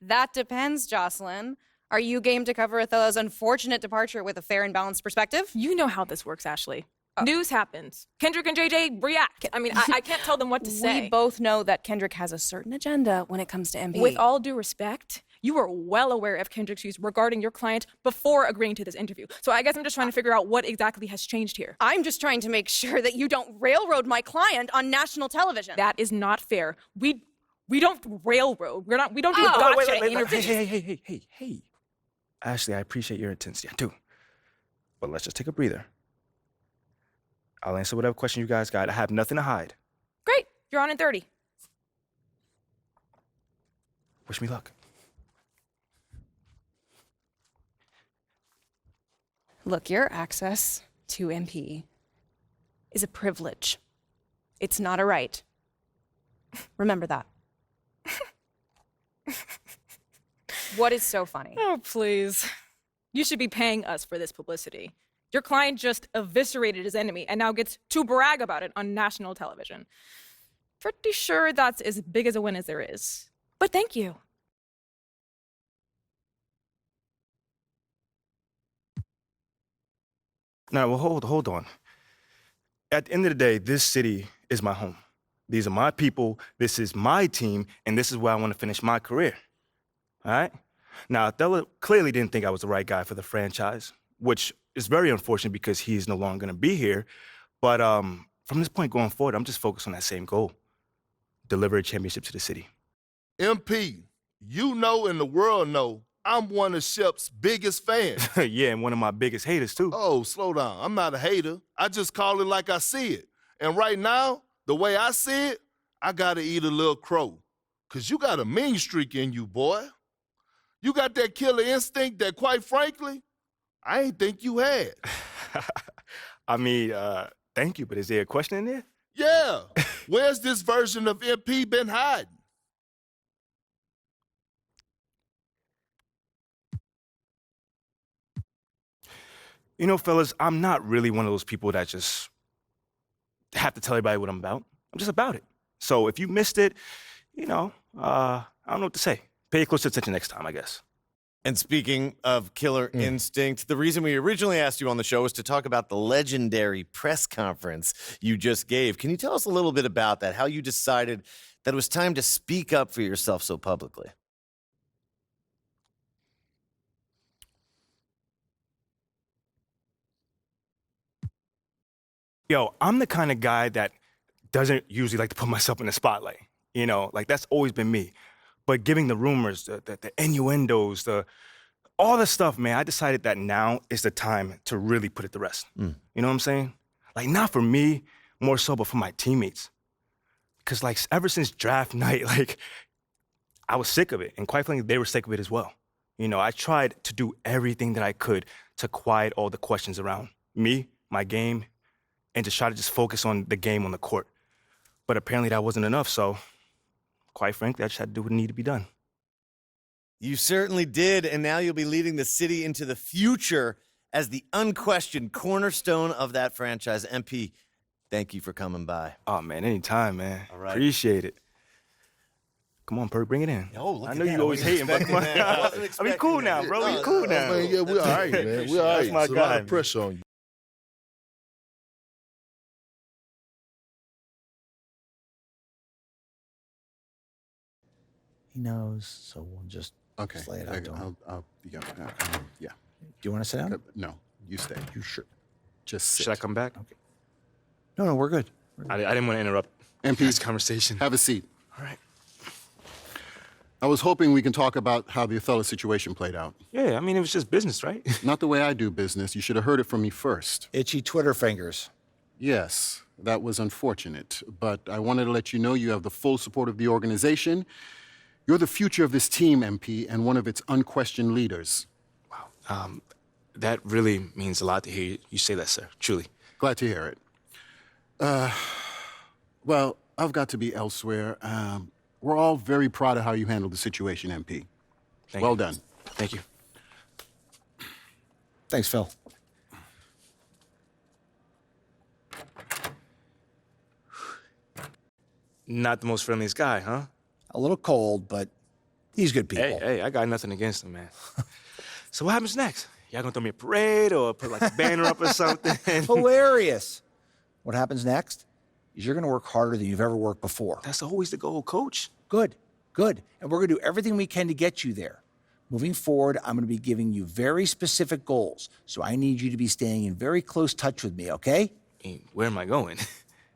[SPEAKER 6] That depends, Jocelyn. Are you game to cover Othello's unfortunate departure with a fair and balanced perspective?
[SPEAKER 17] You know how this works, Ashley. News happens. Kendrick and JJ react. I mean, I can't tell them what to say.
[SPEAKER 6] We both know that Kendrick has a certain agenda when it comes to MP.
[SPEAKER 17] With all due respect, you were well aware of Kendrick's views regarding your client before agreeing to this interview. So I guess I'm just trying to figure out what exactly has changed here.
[SPEAKER 6] I'm just trying to make sure that you don't railroad my client on national television.
[SPEAKER 17] That is not fair. We don't railroad. We don't do gotcha interviews.
[SPEAKER 2] Hey. Ashley, I appreciate your intensity. I do. But let's just take a breather. I'll answer whatever question you guys got. I have nothing to hide.
[SPEAKER 17] Great. You're on in 30.
[SPEAKER 2] Wish me luck.
[SPEAKER 6] Look, your access to MP is a privilege. It's not a right. Remember that. What is so funny?
[SPEAKER 17] Oh, please. You should be paying us for this publicity. Your client just eviscerated his enemy and now gets to brag about it on national television. Pretty sure that's as big as a win as there is. But thank you.
[SPEAKER 2] No, well, hold on. At the end of the day, this city is my home. These are my people, this is my team, and this is where I want to finish my career. All right? Now, Othello clearly didn't think I was the right guy for the franchise, which is very unfortunate because he's no longer going to be here. But from this point going forward, I'm just focused on that same goal, deliver a championship to the city.
[SPEAKER 19] MP, you know and the world know I'm one of Shep's biggest fans.
[SPEAKER 2] Yeah, and one of my biggest haters, too.
[SPEAKER 19] Oh, slow down. I'm not a hater. I just call it like I see it. And right now, the way I see it, I gotta eat a little crow. Cause you got a mean streak in you, boy. You got that killer instinct that, quite frankly, I ain't think you had.
[SPEAKER 2] I mean, thank you, but is there a question in there?
[SPEAKER 19] Yeah. Where's this version of MP been hiding?
[SPEAKER 2] You know, fellas, I'm not really one of those people that just have to tell everybody what I'm about. I'm just about it. So if you missed it, you know, I don't know what to say. Pay close attention next time, I guess.
[SPEAKER 18] And speaking of killer instinct, the reason we originally asked you on the show was to talk about the legendary press conference you just gave. Can you tell us a little bit about that, how you decided that it was time to speak up for yourself so publicly?
[SPEAKER 2] Yo, I'm the kind of guy that doesn't usually like to put myself in the spotlight. You know, like that's always been me. But giving the rumors, the innuendos, all the stuff, man, I decided that now is the time to really put it to rest. You know what I'm saying? Like, not for me, more so, but for my teammates. Because, like, ever since draft night, like, I was sick of it. And quite frankly, they were sick of it as well. You know, I tried to do everything that I could to quiet all the questions around me, my game, and to try to just focus on the game on the court. But apparently that wasn't enough, so quite frankly, I just had to do what needed to be done.
[SPEAKER 18] You certainly did, and now you'll be leading the city into the future as the unquestioned cornerstone of that franchise. MP, thank you for coming by.
[SPEAKER 2] Oh, man, anytime, man.
[SPEAKER 18] All right.
[SPEAKER 2] Appreciate it. Come on, Perk, bring it in.
[SPEAKER 18] Oh, look
[SPEAKER 2] I
[SPEAKER 18] at
[SPEAKER 2] know
[SPEAKER 18] that.
[SPEAKER 2] you always hating, but come on. I mean, cool now, bro. We cool now.
[SPEAKER 19] Man, yeah, we all right, man. We all right.
[SPEAKER 2] That's my
[SPEAKER 19] It's a lot
[SPEAKER 2] guy.
[SPEAKER 19] of pressure on you.
[SPEAKER 1] He knows, so we'll just lay it out to him.
[SPEAKER 20] Yeah.
[SPEAKER 1] Do you want to sit down?
[SPEAKER 20] No, you stay.
[SPEAKER 1] You sure?
[SPEAKER 20] Just sit.
[SPEAKER 2] Should I come back?
[SPEAKER 1] Okay. No, we're good.
[SPEAKER 2] I didn't want to interrupt
[SPEAKER 20] MP,
[SPEAKER 2] this conversation.
[SPEAKER 20] have a seat.
[SPEAKER 2] All right.
[SPEAKER 20] I was hoping we can talk about how the Othello situation played out.
[SPEAKER 2] Yeah, I mean, it was just business, right?
[SPEAKER 20] Not the way I do business. You should have heard it from me first.
[SPEAKER 1] Itchy Twitter fingers.
[SPEAKER 20] Yes, that was unfortunate, but I wanted to let you know you have the full support of the organization. You're the future of this team, MP, and one of its unquestioned leaders.
[SPEAKER 2] That really means a lot to hear you say that, sir. Truly.
[SPEAKER 20] Glad to hear it. Well, I've got to be elsewhere. We're all very proud of how you handled the situation, MP. Well done.
[SPEAKER 2] Thank you.
[SPEAKER 1] Thanks, Phil.
[SPEAKER 2] Not the most friendliest guy, huh?
[SPEAKER 1] A little cold, but he's good people.
[SPEAKER 2] Hey, I got nothing against him, man. So what happens next? Y'all gonna throw me a parade or put like a banner up or something?
[SPEAKER 1] Hilarious. What happens next is you're going to work harder than you've ever worked before.
[SPEAKER 2] That's always the goal, coach.
[SPEAKER 1] Good. And we're going to do everything we can to get you there. Moving forward, I'm going to be giving you very specific goals. So I need you to be staying in very close touch with me, okay?
[SPEAKER 2] Where am I going?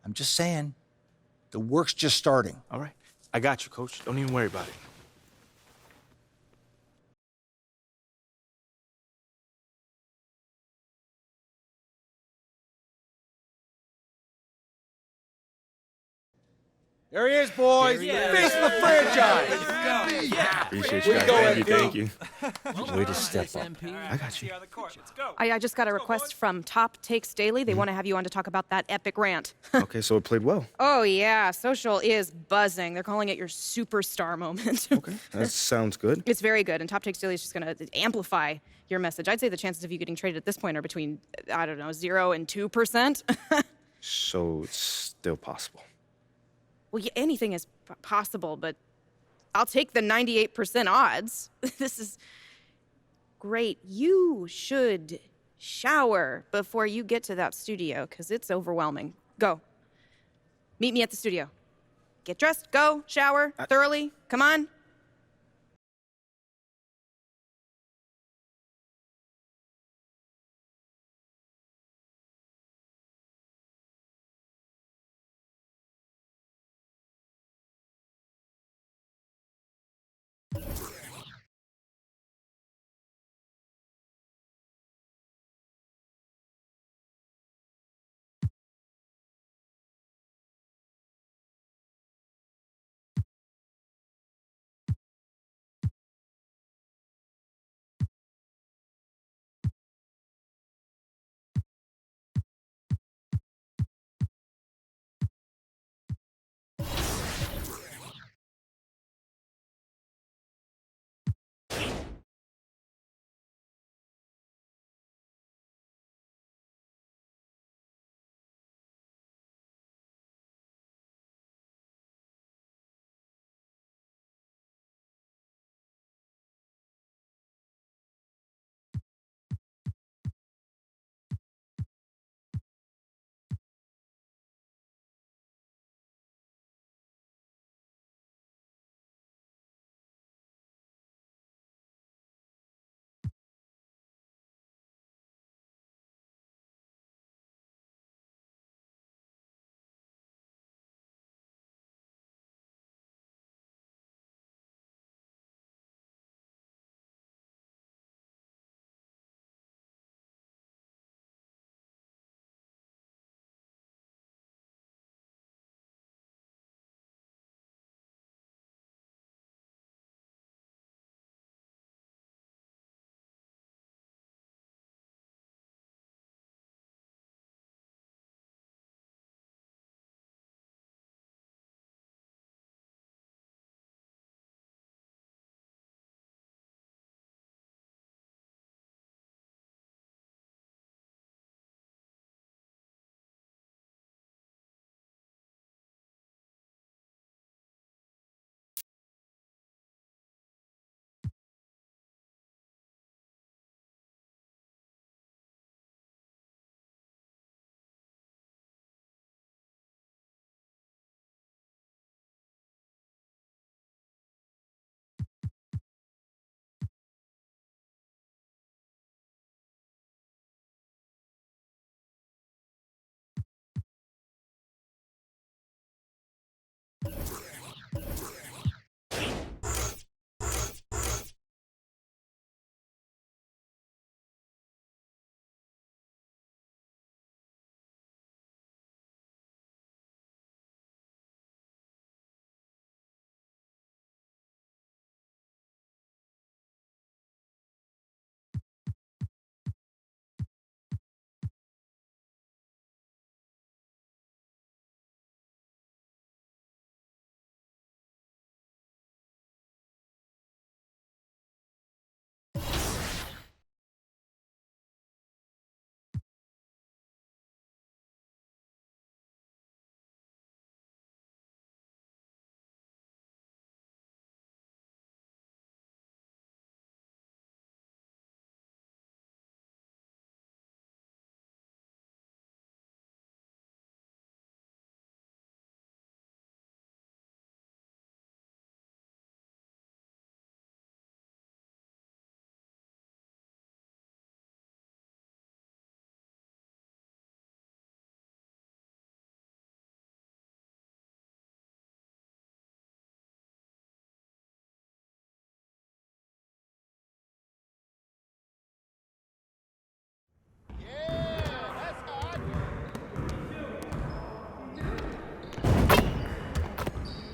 [SPEAKER 1] I'm just saying. The work's just starting.
[SPEAKER 2] All right. I got you, coach. Don't even worry about it.
[SPEAKER 1] There he is, boys. Face of the franchise.
[SPEAKER 2] Appreciate you guys. Thank you.
[SPEAKER 1] Way to step up.
[SPEAKER 2] I got you.
[SPEAKER 6] I just got a request from Top Takes Daily. They want to have you on to talk about that epic rant.
[SPEAKER 2] Okay, so it played well.
[SPEAKER 6] Oh, yeah. Social is buzzing. They're calling it your superstar moment.
[SPEAKER 2] Okay, that sounds good.
[SPEAKER 6] It's very good. And Top Takes Daily is just going to amplify your message. I'd say the chances of you getting traded at this point are between, 0 and 2%.
[SPEAKER 2] So it's still possible.
[SPEAKER 6] Well, anything is possible, but I'll take the 98% odds. This is great. You should shower before you get to that studio, because it's overwhelming. Go. Meet me at the studio. Get dressed, go, shower, thoroughly. Come on.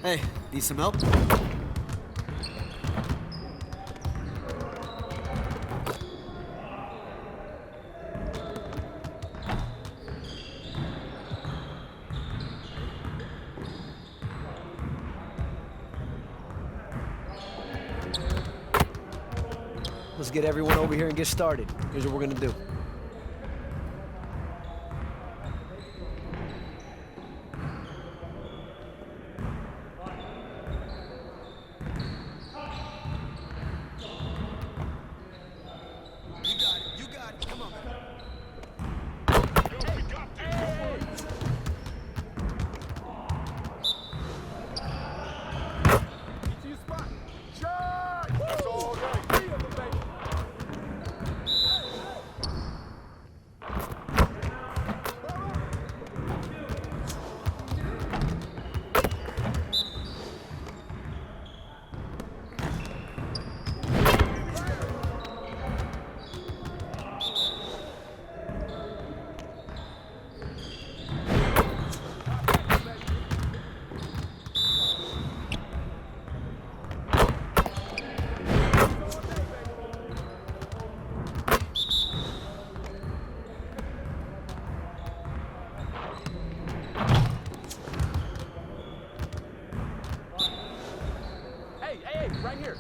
[SPEAKER 14] Hey, need some help?
[SPEAKER 21] Let's get everyone over here and get started. Here's what we're gonna do.
[SPEAKER 22] Right here.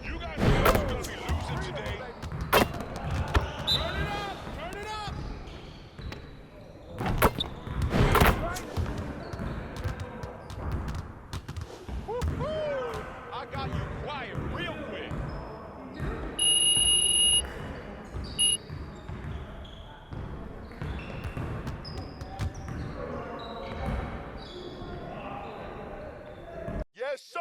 [SPEAKER 22] You guys know you're gonna be losing today. Turn it up! Turn it up! Woo-hoo! I got you quiet real quick. Yes, sir.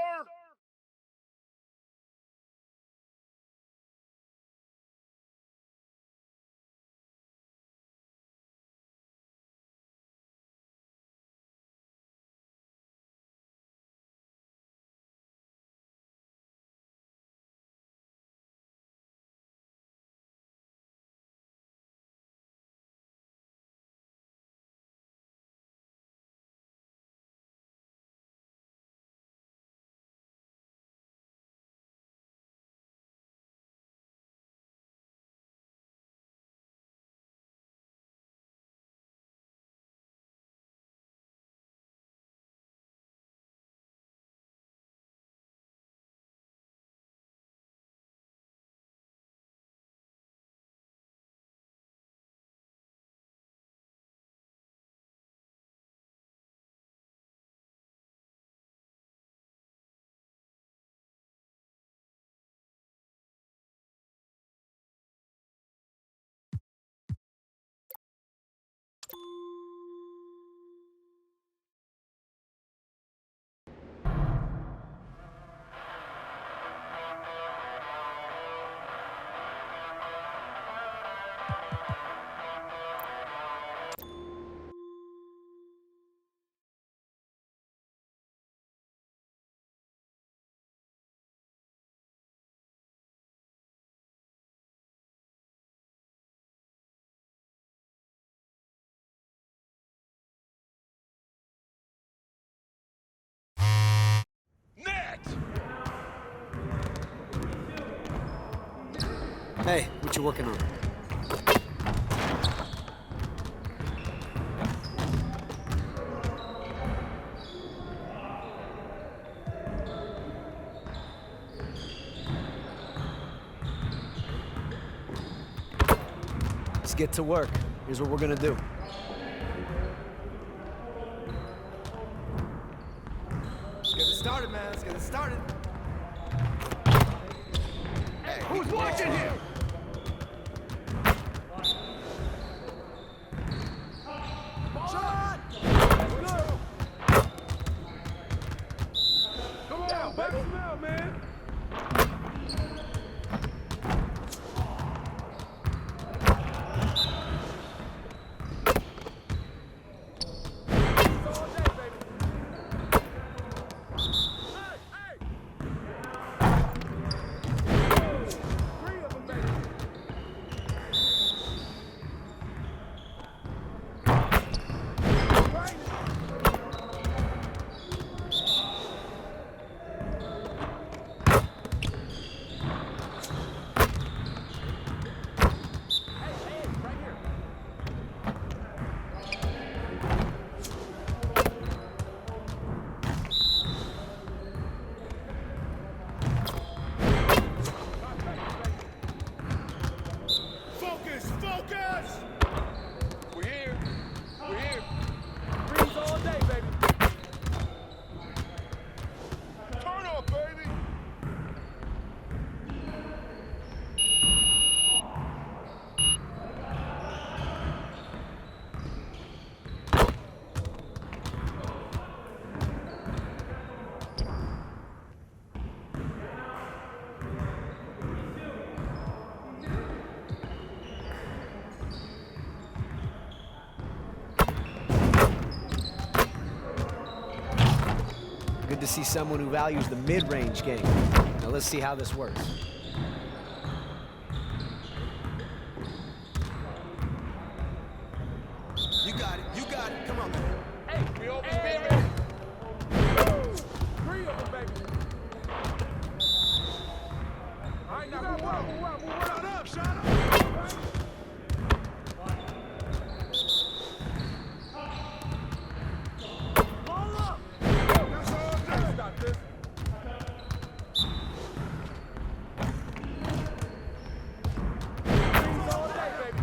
[SPEAKER 14] Hey, what you working on?
[SPEAKER 21] Let's get to work. Here's what we're gonna do.
[SPEAKER 22] Let's get it started, man. Let's get it started. Hey, who's watching here? Shot! Let's go! Come on, back him out, man. Focus! Focus! We're here. We're here.
[SPEAKER 9] Freeze all day, baby.
[SPEAKER 22] Turn up, baby.
[SPEAKER 21] Good to see someone who values the mid-range game. Now let's see how this works.
[SPEAKER 18] You got it. You got it. Come on, man.
[SPEAKER 22] Hey, we open, baby.
[SPEAKER 9] Three of them, baby. All right, now move out, move out, move out.
[SPEAKER 22] Shut up, shut up.
[SPEAKER 9] Ball up. That's all day. Stop this. Freeze all day, baby.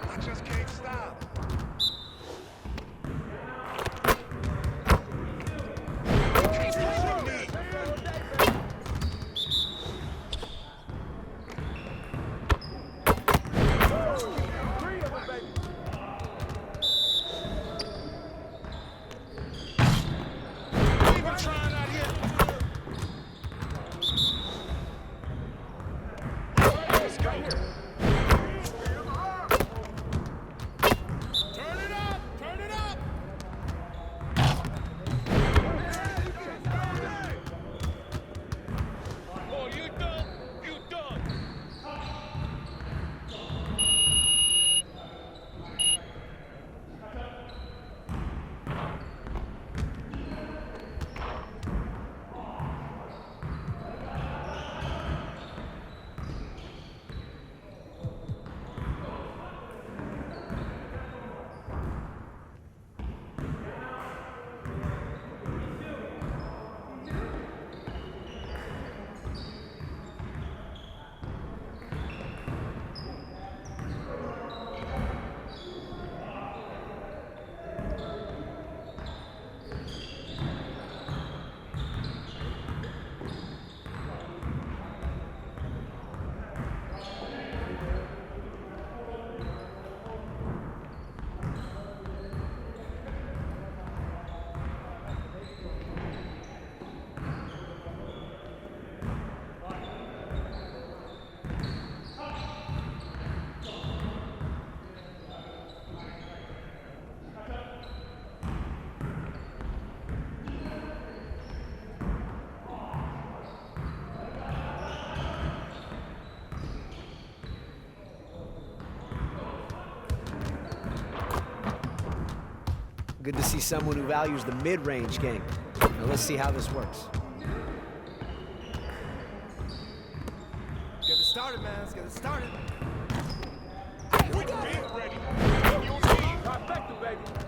[SPEAKER 22] I just can't stop.
[SPEAKER 9] Three of them, baby.
[SPEAKER 22] Even trying out here. Let's go. Turn it up! Turn it up! Oh, you done? You done?
[SPEAKER 21] Good to see someone who values the mid-range game. Now let's see how this works.
[SPEAKER 22] Get it started, man. Let's get it started. We got it. Ready. On your feet.
[SPEAKER 9] Trifecta, baby.